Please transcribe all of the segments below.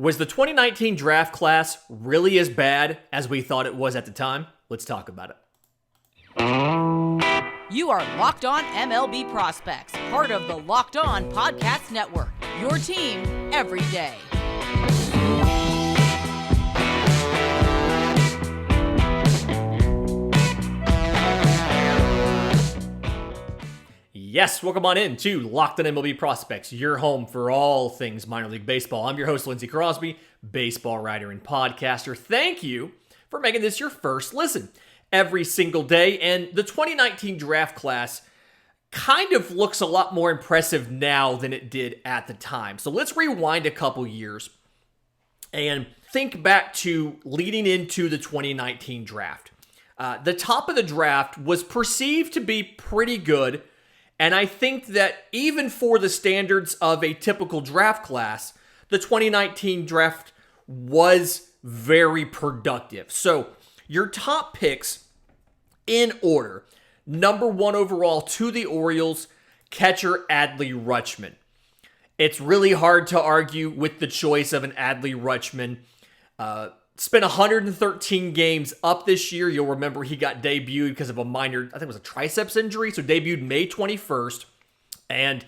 Was the 2019 draft class really as bad as we thought it was at the time? Let's talk about it. You are Locked On MLB Prospects, part of the Locked On Podcast Network, your team every day. Yes, welcome on in to Locked On MLB Prospects, your home for all things minor league baseball. I'm your host, Lindsey Crosby, baseball writer and podcaster. Thank you for making this your first listen every single day. And the 2019 draft class kind of looks a lot more impressive now than it did at the time. So let's rewind a couple years and think back to leading into the 2019 draft. The top of the draft was perceived to be pretty good. And I think that even for the standards of a typical draft class, the 2019 draft was very productive. So your top picks in order: number 1 overall to the Orioles, catcher Adley Rutschman. It's really hard to argue with the choice of an Adley Rutschman. Spent 113 games up this year. You'll remember he got debuted because of a minor, I think it was a triceps injury, so debuted May 21st. And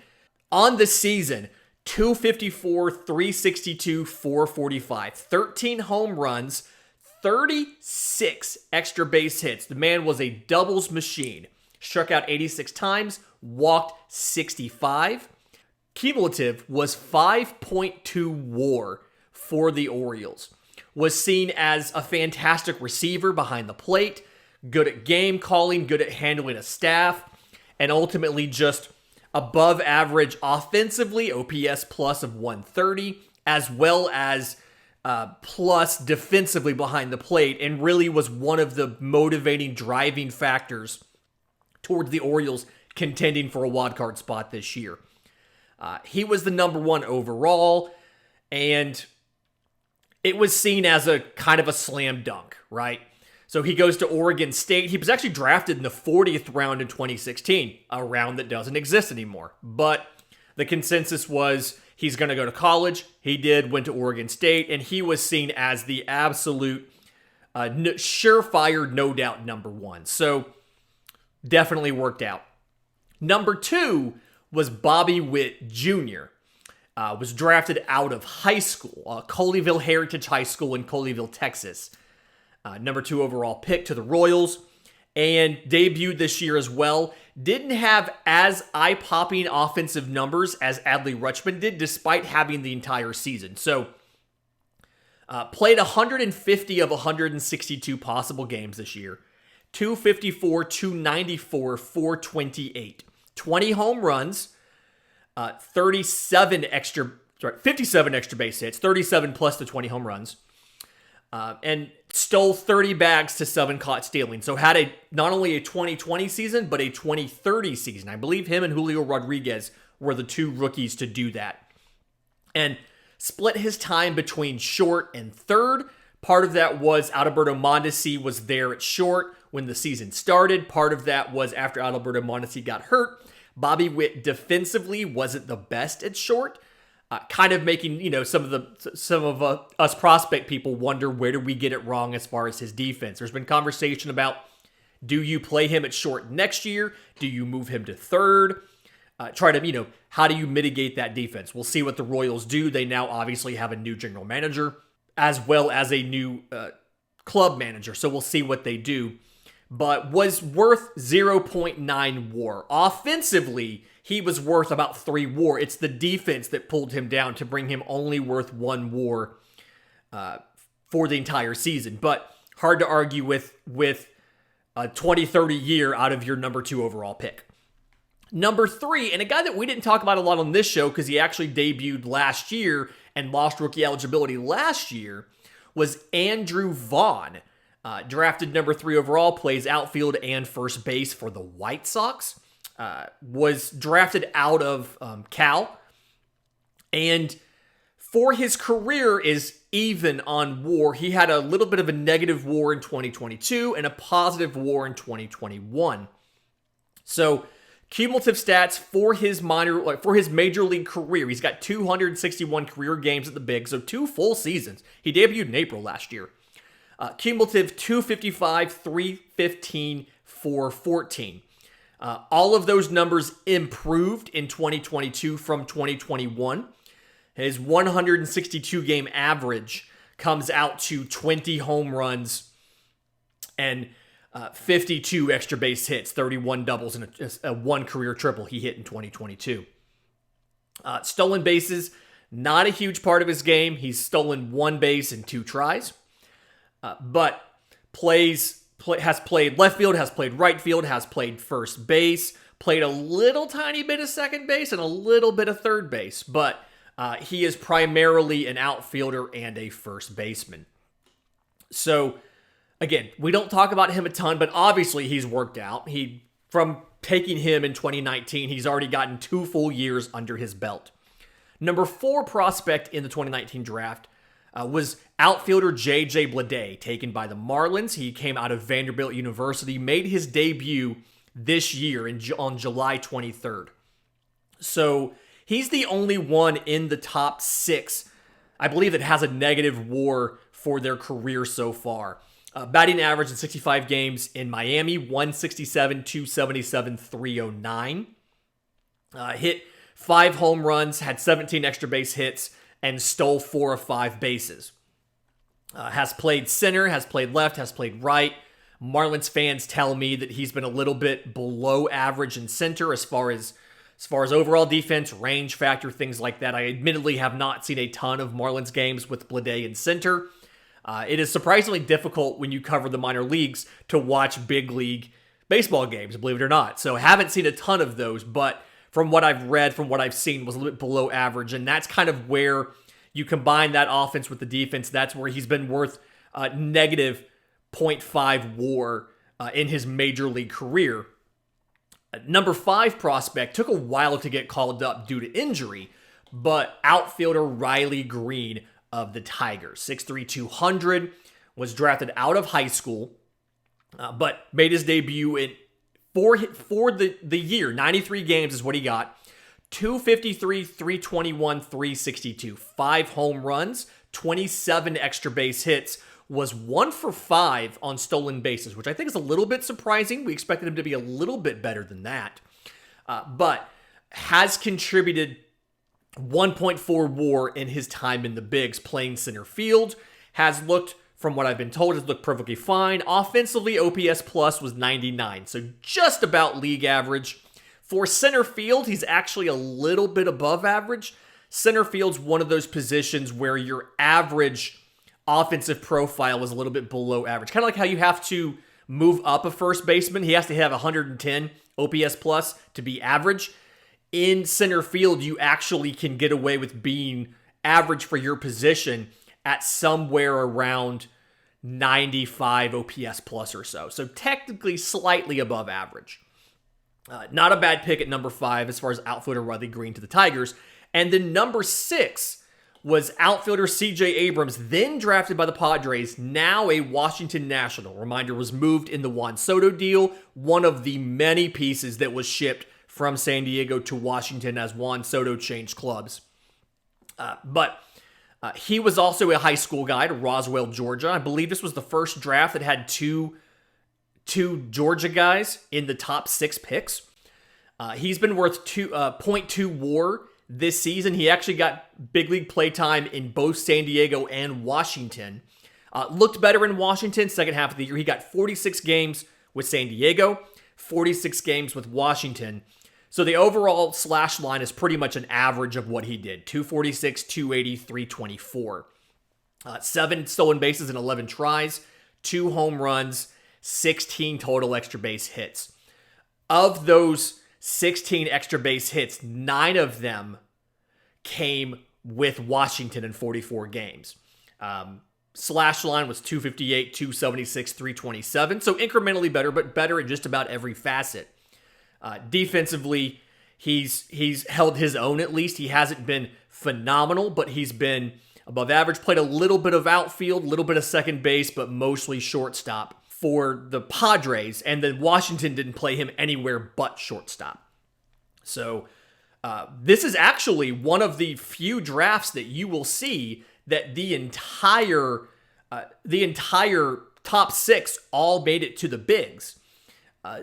on the season, 254, 362, 445, 13 home runs, 36 extra base hits. The man was a doubles machine. Struck out 86 times, walked 65. Cumulative was 5.2 WAR for the Orioles. Was seen as a fantastic receiver behind the plate, good at game calling, good at handling a staff, and ultimately just above average offensively, OPS plus of 130, as well as plus defensively behind the plate, and really was one of the motivating driving factors towards the Orioles contending for a wild card spot this year. He was the number 1 overall, and it was seen as a kind of a slam dunk, right? So he goes to Oregon State. He was actually drafted in the 40th round in 2016, a round that doesn't exist anymore. But the consensus was he's going to go to college. He did, went to Oregon State, and he was seen as the absolute surefire, no doubt, number 1. So definitely worked out. Number 2 was Bobby Witt Jr., was drafted out of high school, Colleyville Heritage High School in Colleyville, Texas. Number 2 overall pick to the Royals, and debuted this year as well. Didn't have as eye-popping offensive numbers as Adley Rutschman did, despite having the entire season. So, played 150 of 162 possible games this year. 254, 294, 428. 20 home runs. 57 extra base hits, 37 plus the 20 home runs, and stole 30 bags to 7 caught stealing. So had not only a 2020 season, but a 2030 season. I believe him and Julio Rodriguez were the 2 rookies to do that. And split his time between short and third. Part of that was Adalberto Mondesi was there at short when the season started. Part of that was after Adalberto Mondesi got hurt. Bobby Witt defensively wasn't the best at short, kind of making some of us prospect people wonder, where did we get it wrong as far as his defense? There's been conversation about, do you play him at short next year? Do you move him to third? How do you mitigate that defense? We'll see what the Royals do. They now obviously have a new general manager as well as a new club manager, so we'll see what they do. But was worth 0.9 WAR. Offensively, he was worth about 3 WAR. It's the defense that pulled him down to bring him only worth 1 WAR for the entire season. But hard to argue with a 20-30 year out of your number 2 overall pick. Number 3, and a guy that we didn't talk about a lot on this show because he actually debuted last year and lost rookie eligibility last year, was Andrew Vaughn. Drafted number 3 overall, plays outfield and first base for the White Sox. Was drafted out of Cal. And for his career is even on WAR. He had a little bit of a negative WAR in 2022 and a positive WAR in 2021. So Cumulative stats for his major league career. He's got 261 career games at the Bigs, so 2 full seasons. He debuted in April last year. Cumulative 255, 315, 414. All of those numbers improved in 2022 from 2021. His 162 game average comes out to 20 home runs and 52 extra base hits, 31 doubles, and a 1 career triple he hit in 2022. Stolen bases, not a huge part of his game. He's stolen 1 base in 2 tries, but has played left field, has played right field, has played first base, played a little tiny bit of second base and a little bit of third base, but he is primarily an outfielder and a first baseman. So, again, we don't talk about him a ton, but obviously he's worked out. From taking him in 2019, he's already gotten 2 full years under his belt. Number 4 prospect in the 2019 draft was outfielder J.J. Bleday, taken by the Marlins. He came out of Vanderbilt University, made his debut this year on July 23rd. So he's the only one in the top 6, I believe, that has a negative WAR for their career so far. Batting average in 65 games in Miami, 167, 277, 309. Hit 5 home runs, had 17 extra base hits, and stole 4 of 5 bases. Has played center, has played left, has played right. Marlins fans tell me that he's been a little bit below average in center as far as overall defense, range factor, things like that. I admittedly have not seen a ton of Marlins games with Bleday in center. It is surprisingly difficult when you cover the minor leagues to watch big league baseball games, believe it or not. So I haven't seen a ton of those, but from what I've read, from what I've seen, was a little bit below average. And that's kind of where you combine that offense with the defense. That's where he's been worth negative 0.5 WAR in his major league career. Number 5 prospect took a while to get called up due to injury, but outfielder Riley Green of the Tigers. 6'3", 200, was drafted out of high school, but made his debut for the year. 93 games is what he got. 253, 321, 362. 5 home runs, 27 extra base hits, was 1 for 5 on stolen bases, which I think is a little bit surprising. We expected him to be a little bit better than that. But has contributed 1.4 WAR in his time in the Bigs playing center field. Has looked, from what I've been told, has looked perfectly fine. Offensively, OPS plus was 99, so just about league average. For center field, he's actually a little bit above average. Center field's one of those positions where your average offensive profile is a little bit below average. Kind of like how you have to move up a first baseman. He has to have 110 OPS plus to be average. In center field, you actually can get away with being average for your position at somewhere around 95 OPS plus or so. So technically slightly above average. Not a bad pick at number 5 as far as outfielder Riley Green to the Tigers. And then number 6 was outfielder C.J. Abrams, then drafted by the Padres, now a Washington National. Reminder, was moved in the Juan Soto deal, one of the many pieces that was shipped from San Diego to Washington as Juan Soto changed clubs. But he was also a high school guy to Roswell, Georgia. I believe this was the first draft that had two Georgia guys in the top 6 picks. He's been worth 0.2 WAR this season. He actually got big league play time in both San Diego and Washington. Looked better in Washington second half of the year. He got 46 games with San Diego, 46 games with Washington. So the overall slash line is pretty much an average of what he did. 246, 280, 324. 7 stolen bases in 11 tries, 2 home runs, 16 total extra base hits. Of those 16 extra base hits, 9 of them came with Washington in 44 games. Slash line was 258, 276, 327. So incrementally better, but better in just about every facet. Defensively, he's held his own at least. He hasn't been phenomenal, but he's been above average. Played a little bit of outfield, a little bit of second base, but mostly shortstop for the Padres. And then Washington didn't play him anywhere but shortstop. So this is actually one of the few drafts that you will see that the entire top 6 all made it to the bigs.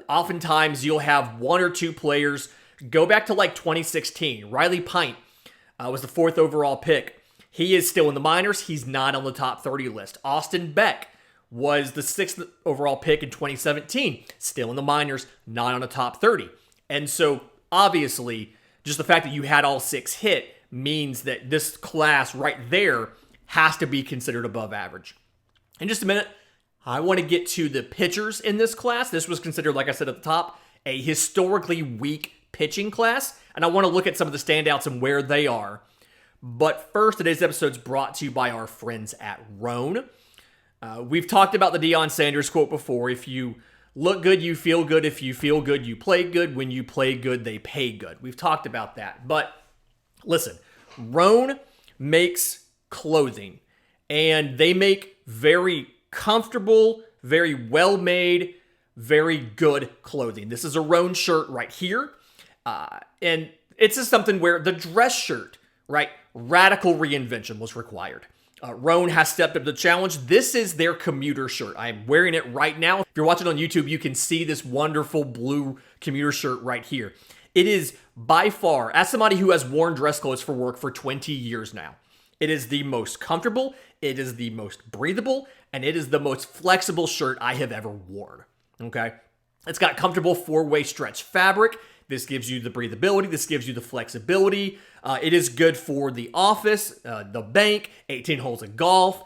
Oftentimes you'll have one or two players. Go back to like 2016. Riley Pint was the 4th overall pick. He is still in the minors. He's not on the top 30 list. Austin Beck was the 6th overall pick in 2017. Still in the minors, not on the top 30. And so, obviously, just the fact that you had all 6 hit means that this class right there has to be considered above average. In just a minute, I want to get to the pitchers in this class. This was considered, like I said at the top, a historically weak pitching class. And I want to look at some of the standouts and where they are. But first, today's episode is brought to you by our friends at Roan. We've talked about the Deion Sanders quote before. If you look good, you feel good. If you feel good, you play good. When you play good, they pay good. We've talked about that. But listen, Roan makes clothing. And they make very comfortable, very well-made, very good clothing. This is a Roan shirt right here. And it's just something where the dress shirt, right? Radical reinvention was required. Roan has stepped up to the challenge. This is their commuter shirt. I am wearing it right now. If you're watching on YouTube, you can see this wonderful blue commuter shirt right here. It is by far, as somebody who has worn dress clothes for work for 20 years now, it is the most comfortable, it is the most breathable, and it is the most flexible shirt I have ever worn. Okay? It's got comfortable 4-way stretch fabric. This gives you the breathability. This gives you the flexibility. It is good for the office, the bank, 18 holes of golf,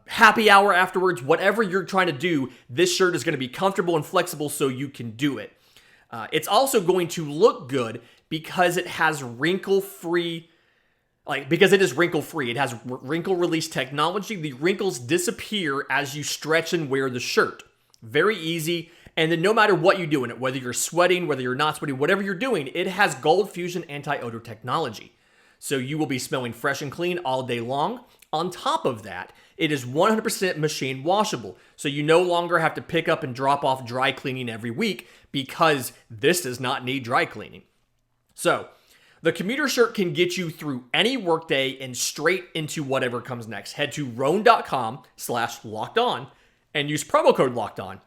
happy hour afterwards, whatever you're trying to do, this shirt is going to be comfortable and flexible so you can do it. It's also going to look good because it has wrinkle-free, because it is wrinkle-free. It has wrinkle release technology. The wrinkles disappear as you stretch and wear the shirt. Very easy. And then no matter what you do in it, whether you're sweating, whether you're not sweating, whatever you're doing, it has Gold Fusion anti-odor technology. So you will be smelling fresh and clean all day long. On top of that, it is 100% machine washable. So you no longer have to pick up and drop off dry cleaning every week because this does not need dry cleaning. So the commuter shirt can get you through any workday and straight into whatever comes next. Head to roan.com/lockedon and use promo code lockedon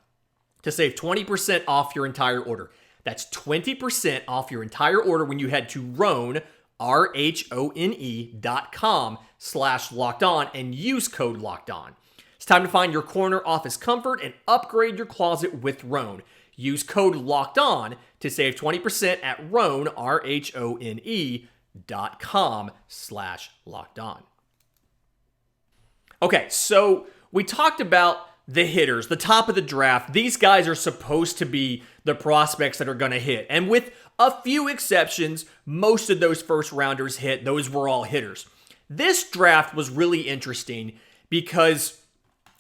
to save 20% off your entire order. That's 20% off your entire order when you head to Roan, RHONE.com/lockedon and use code lockedon. It's time to find your corner office comfort and upgrade your closet with Roan. Use code lockedon to save 20% at Roan, RHONE.com/lockedon. Okay, so we talked about the hitters, the top of the draft. These guys are supposed to be the prospects that are going to hit. And with a few exceptions, most of those first rounders hit. Those were all hitters. This draft was really interesting because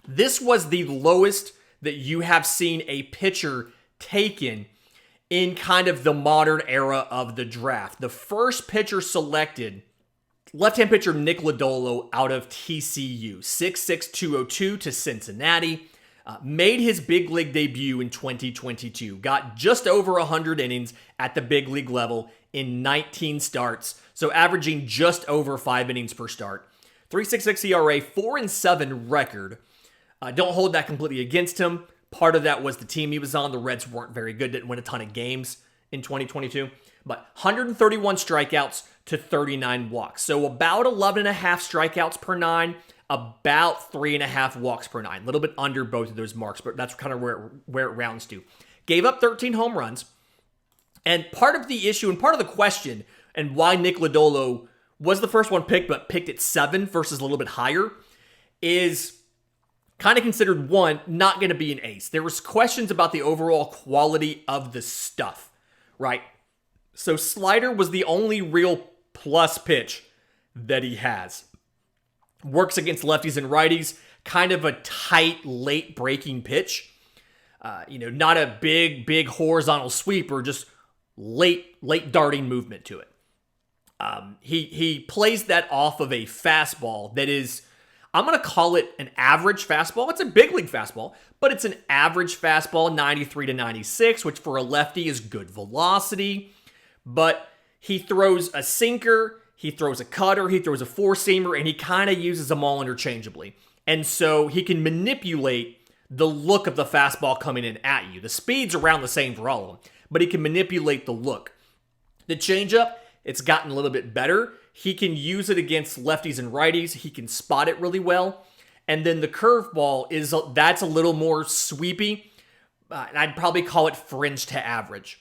this was the lowest that you have seen a pitcher taken in kind of the modern era of the draft. The first pitcher selected, left-hand pitcher Nick Lodolo out of TCU, 6'6", 202 to Cincinnati. Made his big league debut in 2022. Got just over 100 innings at the big league level in 19 starts. So averaging just over 5 innings per start. 3.66 ERA, 4-7 record. Don't hold that completely against him. Part of that was the team he was on. The Reds weren't very good, didn't win a ton of games in 2022. But 131 strikeouts to 39 walks. So about 11.5 strikeouts per 9, about 3.5 walks per 9. A little bit under both of those marks, but that's kind of where it rounds to. Gave up 13 home runs. And part of the issue and part of the question and why Nick Lodolo was the first one picked, but picked at 7 versus a little bit higher, is kind of considered, one, not going to be an ace. There was questions about the overall quality of the stuff, right? So slider was the only real plus pitch that he has. Works against lefties and righties, kind of a tight, late breaking pitch. Not a big horizontal sweeper, just late darting movement to it. He plays that off of a fastball that is, I'm going to call it an average fastball. It's a big league fastball, but it's an average fastball, 93 to 96, which for a lefty is good velocity. but he throws a sinker, he throws a cutter, he throws a four-seamer, and he kind of uses them all interchangeably. And so he can manipulate the look of the fastball coming in at you. The speed's around the same for all of them, but he can manipulate the look. The changeup, it's gotten a little bit better. He can use it against lefties and righties. He can spot it really well. And then the curveball, that's a little more sweepy. And I'd probably call it fringe to average.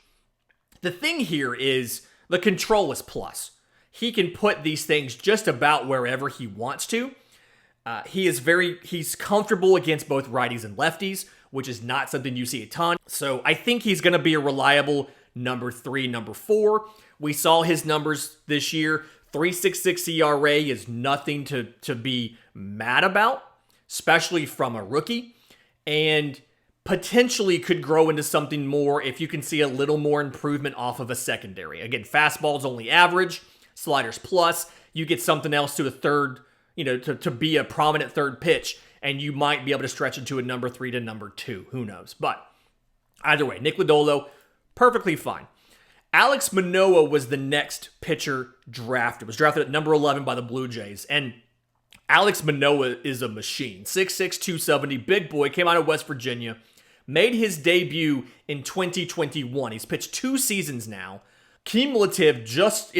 The thing here is the control is plus. He can put these things just about wherever he wants to. He's comfortable against both righties and lefties, which is not something you see a ton. So I think he's going to be a reliable number 3, number 4. We saw his numbers this year. 3.66 ERA is nothing to be mad about, especially from a rookie, and potentially could grow into something more if you can see a little more improvement off of a secondary. Again, fastball's only average, sliders plus. You get something else to a third, to be a prominent third pitch, and you might be able to stretch into a number 3 to number 2. Who knows? But either way, Nick Lodolo, perfectly fine. Alex Manoah was the next pitcher drafted. Was drafted at number 11 by the Blue Jays. And Alex Manoah is a machine. 6'6", 270, big boy, came out of West Virginia. Made his debut in 2021. He's pitched 2 seasons now. Cumulative just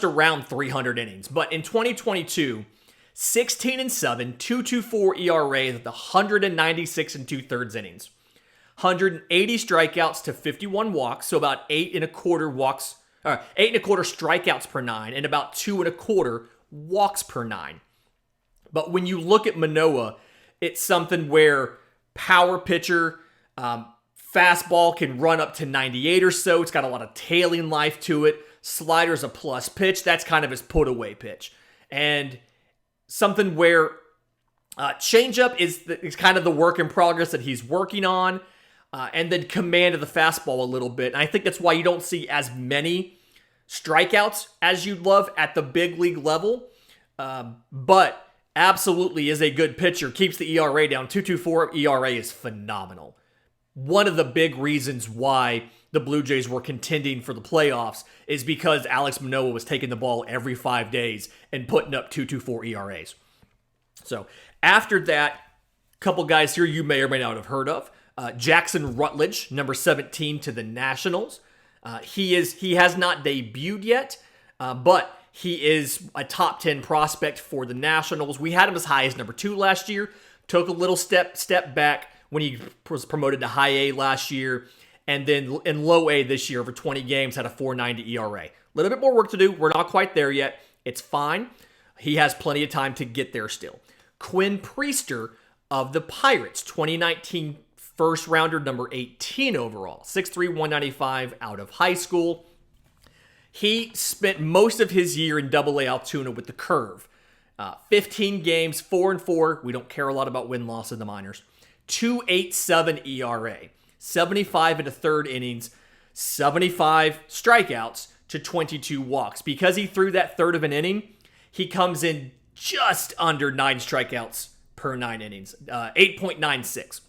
around 300 innings. But in 2022, 16-7, 2.24 ERA with 196 and 2/3 innings. 180 strikeouts to 51 walks, so about 8.25 strikeouts per 9, and about 2.25 walks per 9. But when you look at Manoah, it's something where power pitcher, fastball can run up to 98 or so. It's got a lot of tailing life to it. Slider's a plus pitch. That's kind of his put away pitch. And something where changeup is kind of the work in progress that he's working on. And then command of the fastball a little bit. And I think that's why you don't see as many strikeouts as you'd love at the big league level. But absolutely is a good pitcher. Keeps the ERA down. 2.24 ERA is phenomenal. One of the big reasons why the Blue Jays were contending for the playoffs is because Alex Manoah was taking the ball every 5 days and putting up 2.24 ERAs. So after that, a couple guys here you may or may not have heard of. Jackson Rutledge, number 17 to the Nationals. He has not debuted yet, but he is a top 10 prospect for the Nationals. We had him as high as number 2 last year. Took a little step back when he was promoted to high A last year, and then in low A this year over 20 games had a 4.90 ERA. A little bit more work to do. We're not quite there yet. It's fine. He has plenty of time to get there still. Quinn Priester of the Pirates, 2019 first rounder, number 18 overall, 6'3", 195 out of high school. He spent most of his year in Double-A Altoona with the Curve. 15 games, 4-4. We don't care a lot about win-loss in the minors. 2.87 ERA, 75 1/3 innings, 75 strikeouts to 22 walks. Because he threw that third of an inning, he comes in just under 9 strikeouts per 9 innings, 8.96.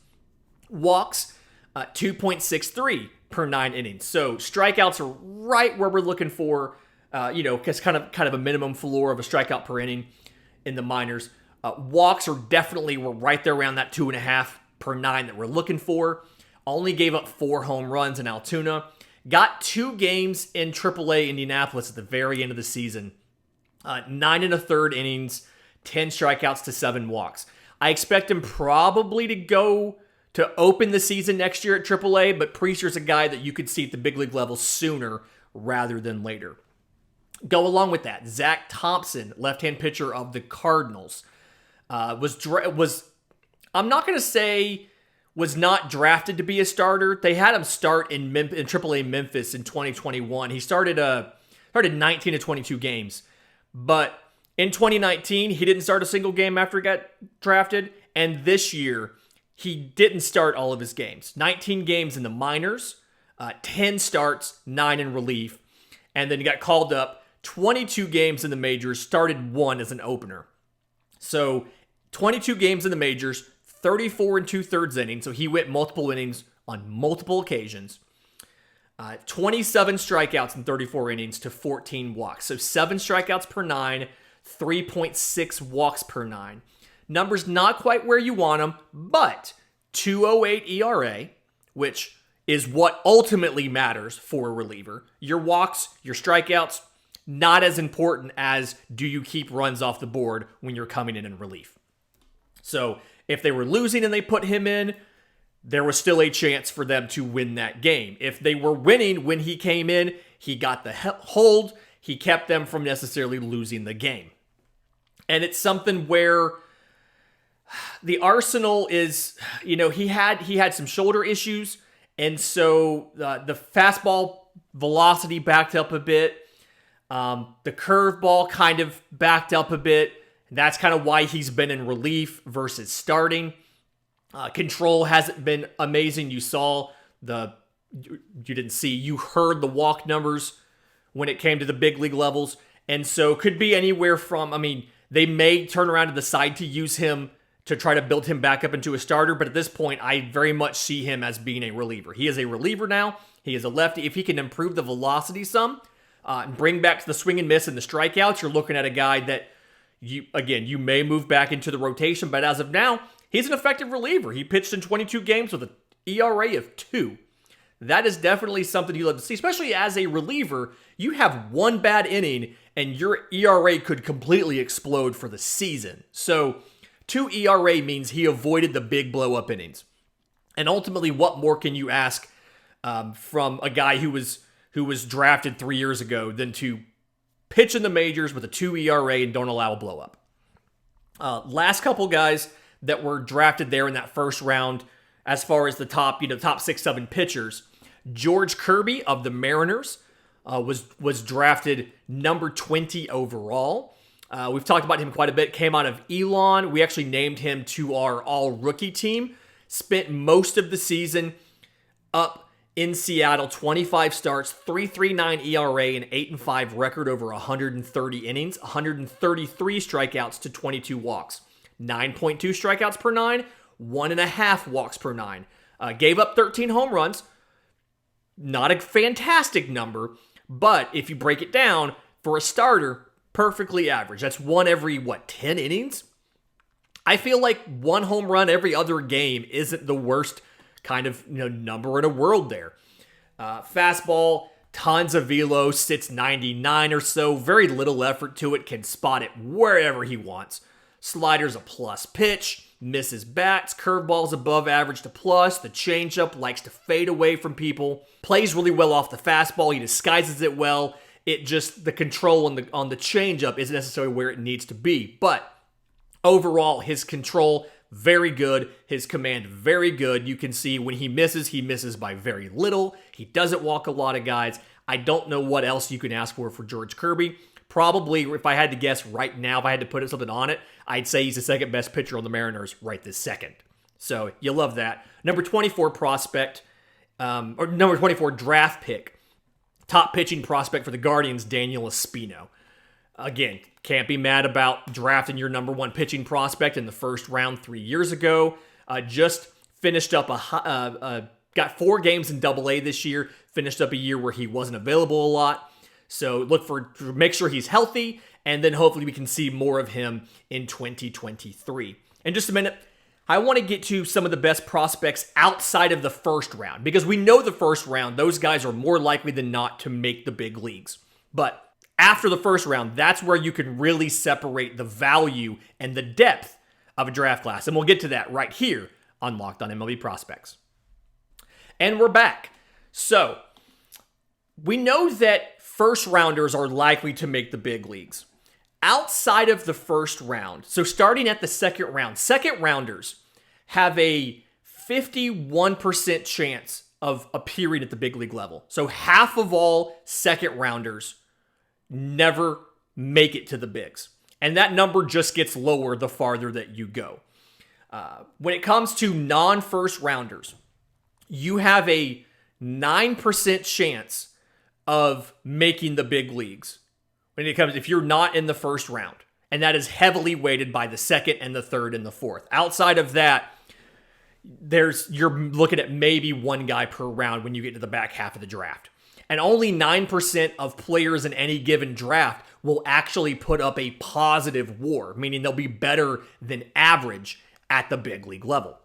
Walks, 2.63 per 9 innings. So strikeouts are right where we're looking for, because kind of a minimum floor of a strikeout per inning in the minors. Walks are definitely, we're right there around that 2.5 per 9 that we're looking for. Only gave up 4 home runs in Altoona. Got 2 games in AAA Indianapolis at the very end of the season. 9 1/3 innings, 10 strikeouts to 7 walks. I expect him probably to open the season next year at AAA, but Priester's a guy that you could see at the big league level sooner rather than later. Go along with that, Zach Thompson, left-hand pitcher of the Cardinals, was I'm not going to say was not drafted to be a starter. They had him start in AAA Memphis in 2021. He started 19 to 22 games, but in 2019 he didn't start a single game after he got drafted, and this year he didn't start all of his games. 19 games in the minors, 10 starts, 9 in relief, and then he got called up. 22 games in the majors, started 1 as an opener. So 22 games in the majors, 34 2/3 innings, so he went multiple innings on multiple occasions. 27 strikeouts in 34 innings to 14 walks. So 7 strikeouts per 9, 3.6 walks per 9. Numbers not quite where you want them, but 2.08 ERA, which is what ultimately matters for a reliever. Your walks, your strikeouts, not as important as do you keep runs off the board when you're coming in relief. So if they were losing and they put him in, there was still a chance for them to win that game. If they were winning when he came in, he got the hold. He kept them from necessarily losing the game. And it's something where the arsenal is, he had some shoulder issues. And so the fastball velocity backed up a bit. The curveball kind of backed up a bit. That's kind of why he's been in relief versus starting. Control hasn't been amazing. You heard the walk numbers when it came to the big league levels. And so could be anywhere from, they may turn around to the side to use him to try to build him back up into a starter. But at this point, I very much see him as being a reliever. He is a reliever now. He is a lefty. If he can improve the velocity some and bring back to the swing and miss and the strikeouts, you're looking at a guy that you may move back into the rotation. But as of now, he's an effective reliever. He pitched in 22 games with an ERA of 2. That is definitely something you love to see, especially as a reliever. You have one bad inning and your ERA could completely explode for the season. So 2 ERA means he avoided the big blow-up innings. And ultimately, what more can you ask from a guy who was drafted 3 years ago than to pitch in the majors with a 2 ERA and don't allow a blow-up? Last couple guys that were drafted there in that first round, as far as the top 6, 7 pitchers. George Kirby of the Mariners was drafted number 20 overall. We've talked about him quite a bit. Came out of Elon. We actually named him to our all-rookie team. Spent most of the season up in Seattle. 25 starts, 3.39 ERA, and 8.5 record over 130 innings. 133 strikeouts to 22 walks. 9.2 strikeouts per 9, 1.5 walks per 9. Gave up 13 home runs. Not a fantastic number, but if you break it down, for a starter, perfectly average. That's one every, 10 innings? I feel like 1 home run every other game isn't the worst kind of number in a world there. Fastball, tons of velo, sits 99 or so. Very little effort to it, can spot it wherever he wants. Slider's a plus pitch, misses bats. Curveball's above average to plus. The changeup likes to fade away from people. Plays really well off the fastball. He disguises it well. It just, the control on the changeup isn't necessarily where it needs to be. But overall, his control, very good. His command, very good. You can see when he misses by very little. He doesn't walk a lot of guys. I don't know what else you can ask for George Kirby. Probably, if I had to guess right now, if I had to put something on it, I'd say he's the second best pitcher on the Mariners right this second. So you love that. Number 24 prospect, or number 24 draft pick, top pitching prospect for the Guardians, Daniel Espino. Again, can't be mad about drafting your number 1 pitching prospect in the first round 3 years ago. Just finished up got 4 games in AA this year. Finished up a year where he wasn't available a lot. So make sure he's healthy, and then hopefully we can see more of him in 2023. In just a minute, I want to get to some of the best prospects outside of the first round, because we know the first round, those guys are more likely than not to make the big leagues. But after the first round, that's where you can really separate the value and the depth of a draft class. And we'll get to that right here on Locked On MLB Prospects. And we're back. So, we know that first rounders are likely to make the big leagues. Outside of the first round, so starting at the second rounders have a 51% chance of appearing at the big league level. So half of all second rounders never make it to the bigs. And that number just gets lower the farther that you go. When it comes to non-first rounders, you have a 9% chance of making the big leagues if you're not in the first round. And that is heavily weighted by the second and the third and the fourth. Outside of that, you're looking at maybe one guy per round when you get to the back half of the draft. And only 9% of players in any given draft will actually put up a positive WAR, meaning they'll be better than average at the big league level.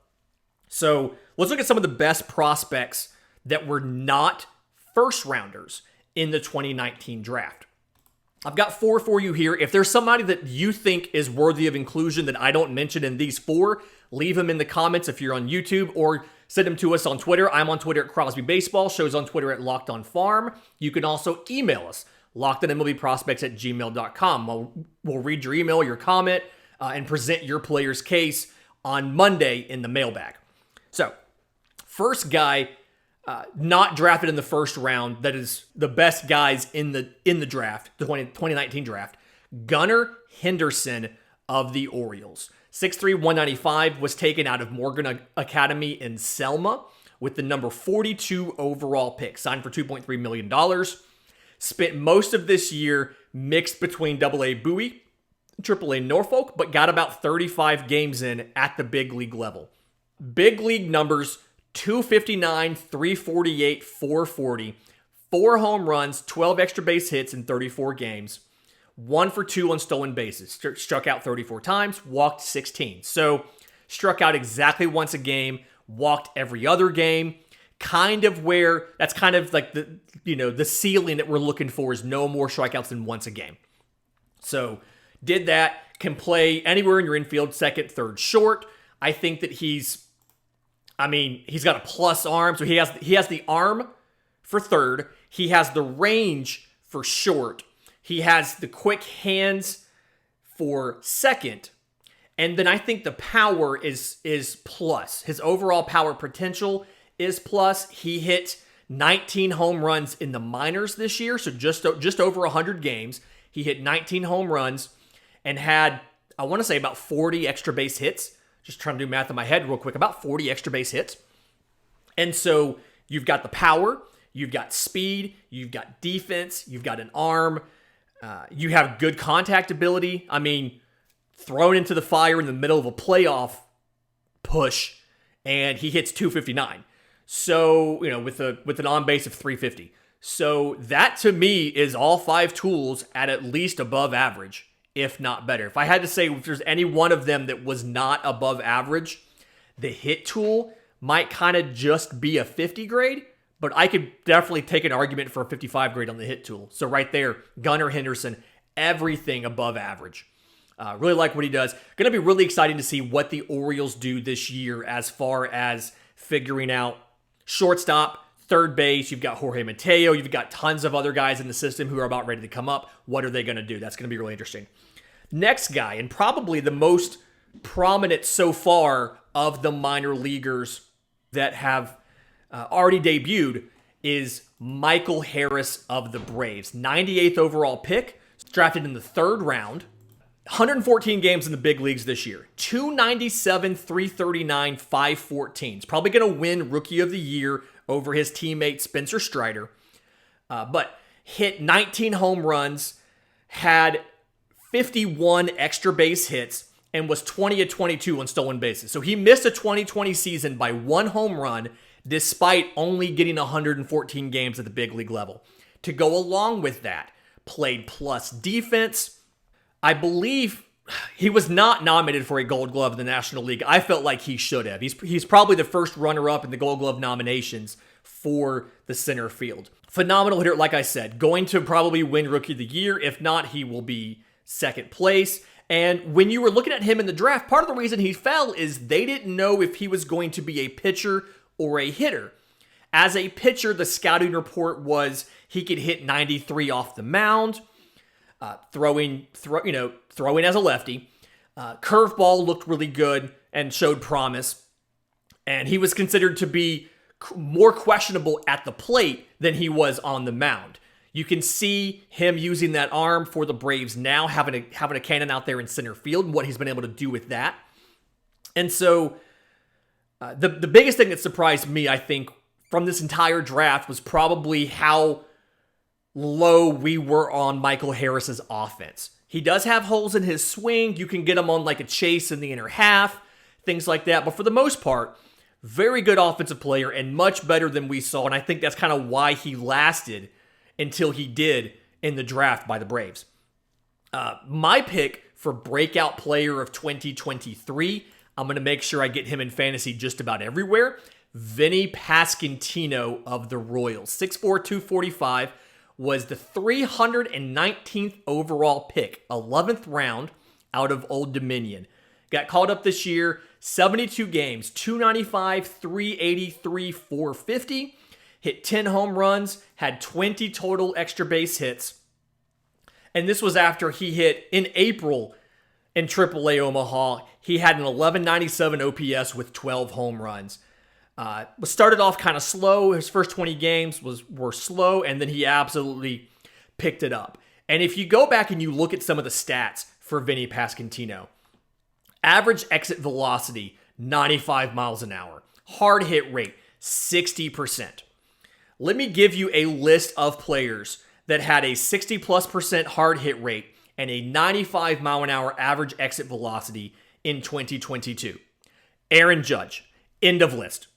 So let's look at some of the best prospects that were not first rounders in the 2019 draft. I've got 4 for you here. If there's somebody that you think is worthy of inclusion that I don't mention in these 4, leave them in the comments if you're on YouTube, or send them to us on Twitter. I'm on Twitter at Crosby Baseball. Show's on Twitter at Locked On Farm. You can also email us, lockedonmlbprospects@gmail.com. We'll read your email, your comment, and present your player's case on Monday in the mailbag. So, first guy not drafted in the first round, that is the best guys in the draft, the 2019 draft, Gunnar Henderson of the Orioles. 6'3", 195, was taken out of Morgan Academy in Selma with the number 42 overall pick, signed for $2.3 million. Spent most of this year mixed between AA Bowie, AAA Norfolk, but got about 35 games in at the big league level. Big league numbers: 259, 348, 440, 4 home runs, 12 extra base hits in 34 games, 1 for 2 on stolen bases, struck out 34 times, walked 16. So struck out exactly once a game, walked every other game. Kind of where, that's kind of like the ceiling that we're looking for is no more strikeouts than once a game. So did that, can play anywhere in your infield, second, third, short. I think that he's got a plus arm, so he has the arm for third. He has the range for short. He has the quick hands for second. And then I think the power is plus. His overall power potential is plus. He hit 19 home runs in the minors this year, so just over 100 games. He hit 19 home runs and had, I want to say, about 40 extra base hits. Just trying to do math in my head real quick, about 40 extra base hits. And so you've got the power, you've got speed, you've got defense, you've got an arm, you have good contact ability. I mean, thrown into the fire in the middle of a playoff push, and he hits 259. So, with an on base of 350. So that to me is all 5 tools at least above average, if not better. If I had to say if there's any one of them that was not above average, the hit tool might kind of just be a 50 grade, but I could definitely take an argument for a 55 grade on the hit tool. So right there, Gunnar Henderson, everything above average. Really like what he does. Going to be really exciting to see what the Orioles do this year as far as figuring out shortstop, third base. You've got Jorge Mateo. You've got tons of other guys in the system who are about ready to come up. What are they going to do? That's going to be really interesting. Next guy, and probably the most prominent so far of the minor leaguers that have already debuted, is Michael Harris of the Braves. 98th overall pick, drafted in the 3rd round. 114 games in the big leagues this year. 297, 339, 514. He's probably going to win Rookie of the Year over his teammate Spencer Strider. But hit 19 home runs, had 51 extra base hits, and was 20 of 22 on stolen bases. So he missed a 2020 season by 1 home run, despite only getting 114 games at the big league level. To go along with that, played plus defense. I believe he was not nominated for a Gold Glove in the National League. I felt like he should have. He's probably the first runner-up in the Gold Glove nominations for the center field. Phenomenal hitter, like I said. Going to probably win Rookie of the Year. If not, he will be second place. And when you were looking at him in the draft, part of the reason he fell is they didn't know if he was going to be a pitcher or a hitter. As a pitcher, the scouting report was he could hit 93 off the mound, throwing as a lefty. Curveball looked really good and showed promise. And he was considered to be more questionable at the plate than he was on the mound. You can see him using that arm for the Braves now, having a cannon out there in center field and what he's been able to do with that. And so the biggest thing that surprised me, I think, from this entire draft was probably how low we were on Michael Harris's offense. He does have holes in his swing. You can get him on like a chase in the inner half, things like that. But for the most part, Very good offensive player and much better than we saw. And I think that's kind of why he lasted until he did in the draft by the Braves. My pick for breakout player of 2023, I'm going to make sure I get him in fantasy just about everywhere. Vinnie Pasquantino of the Royals. 6'4", 245, was the 319th overall pick, 11th round out of Old Dominion. Got called up this year, 72 games, 295, 383, 450. Hit 10 home runs, had 20 total extra base hits. And this was after he hit in April in AAA Omaha. He had an 1197 OPS with 12 home runs. Started off kind of slow. His first 20 games were slow, and then he absolutely picked it up. And if you go back and you look at some of the stats for Vinnie Pasquantino, average exit velocity, 95 miles an hour. Hard hit rate, 60%. Let me give you a list of players that had a 60+% hard hit rate and a 95 mile an hour average exit velocity in 2022. Aaron Judge, end of list.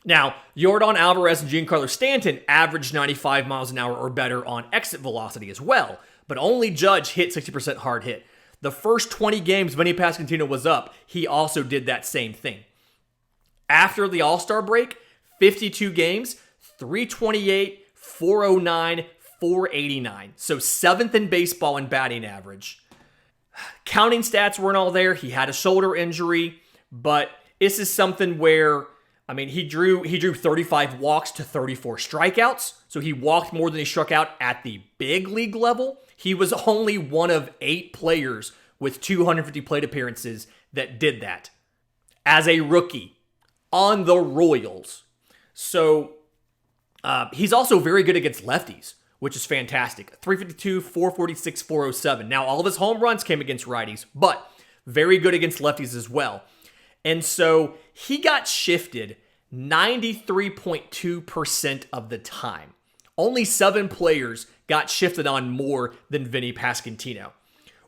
Now, Yordan Alvarez and Giancarlo Stanton averaged 95 miles an hour or better on exit velocity as well, but only Judge hit 60% hard hit. The first 20 games Vinnie Pasquantino was up, he also did that same thing. After the All-Star break, 52 games, 328, 409, 489. So 7th in baseball in batting average. Counting stats weren't all there. He had a shoulder injury, but this is something where, I mean, he drew 35 walks to 34 strikeouts. So he walked more than he struck out at the big league level. He was only one of 8 players with 250 plate appearances that did that as a rookie on the Royals. So he's also very good against lefties, which is fantastic. 352, 446, 407. Now, all of his home runs came against righties, but very good against lefties as well. And so he got shifted 93.2% of the time. Only 7 players got shifted on more than Vinnie Pasquantino.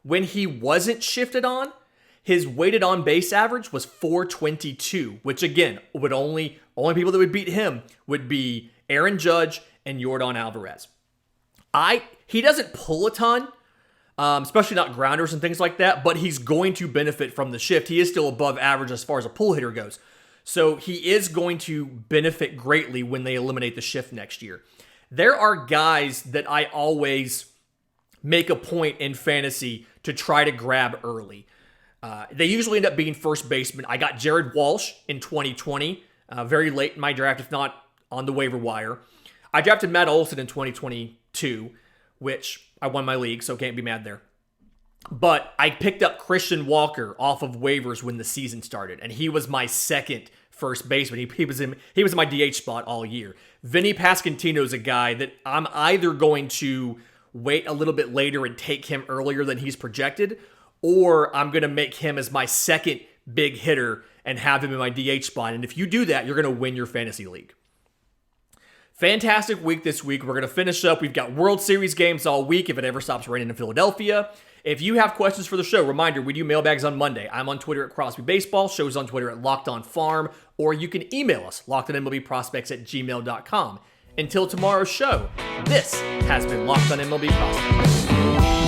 When he wasn't shifted on, his weighted on base average was 422, which again, would only people that would beat him would be Aaron Judge and Yordan Alvarez. He doesn't pull a ton, especially not grounders and things like that, but he's going to benefit from the shift. He is still above average as far as a pull hitter goes. So he is going to benefit greatly when they eliminate the shift next year. There are guys that I always make a point in fantasy to try to grab early. They usually end up being first baseman. I got Jared Walsh in 2020, very late in my draft, if not on the waiver wire. I drafted Matt Olson in 2022, which I won my league, so can't be mad there. But I picked up Christian Walker off of waivers when the season started, and he was my second first baseman. He was in my DH spot all year. Vinnie Pasquantino is a guy that I'm either going to wait a little bit later and take him earlier than he's projected, or I'm going to make him as my second big hitter and have him in my DH spot. And if you do that, you're going to win your fantasy league. Fantastic week this week. We're going to finish up. We've got World Series games all week if it ever stops raining in Philadelphia. If you have questions for the show, reminder, we do mailbags on Monday. I'm on Twitter at Crosby Baseball. Show's on Twitter at Locked On Farm. Or you can email us, lockedonmlbprospects@gmail.com. Until tomorrow's show, this has been Locked On MLB Prospects.